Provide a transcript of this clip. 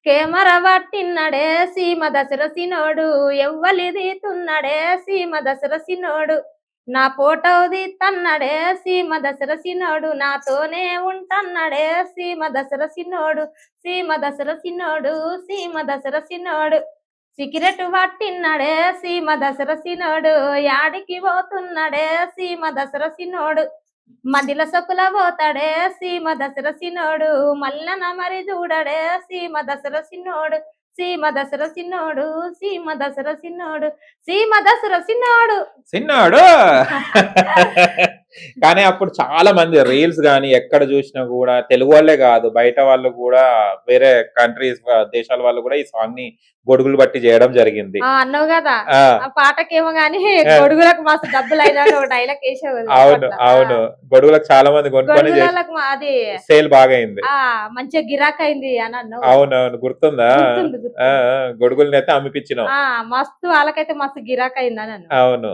Camera పట్టిన్నడే సీమ దశరసినోడు ఎవ్వలిదీతున్నడే సీమ దశరసినోడు నా ఫోటో తీత్తన్నడే సీమ దశరసినోడు నాతోనే ఉంటన్నడే సీమ దశరసినోడు సీమ దశరసినోడు సీమ దశరసినోడు సిగరెట్ పట్టిన్నడే సీమ దశరసినోడు యాడికి పోతున్నడే సీమ దశరసినోడు మదిల సొక్కుల పోతాడే సీమ దశరసినోడు మల్లన మరి చూడడే సీమ దశరసినోడు సీమ దశరసినోడు సీమ దశరసినోడు సీమ దశరసినోడు సిన్నాడు. కానీ అప్పుడు చాలా మంది రీల్స్ గాని ఎక్కడ చూసినా కూడా తెలుగు వాళ్ళే కాదు బయట వాళ్ళు కూడా వేరే కంట్రీస్ దేశాల వాళ్ళు కూడా ఈ సాంగ్ ని గొడుగులు బట్టి చేయడం జరిగింది. అన్నావు కదా ఆ ఆ పాటకేమో గానీ గొడుగులకు మస్తు డబ్బులు అయినా డైలాగ్ వేసేవాళ్ళు అవును అవును, గొడుగులకు చాలా మంది కొనుక్కొని గొడుగులకు అది సేల్ బాగా అయింది. మంచిగా గిరాక్ అయింది అని అన్నావు. అవునవును, గుర్తుందా? గుర్తుంది, గుర్తుంది. గొడుగుల్ని అయితే అమ్మిపించినాం. మస్తు వాళ్ళకైతే మస్తు గిరాక్ అయింది అని అన్నావు. అవును.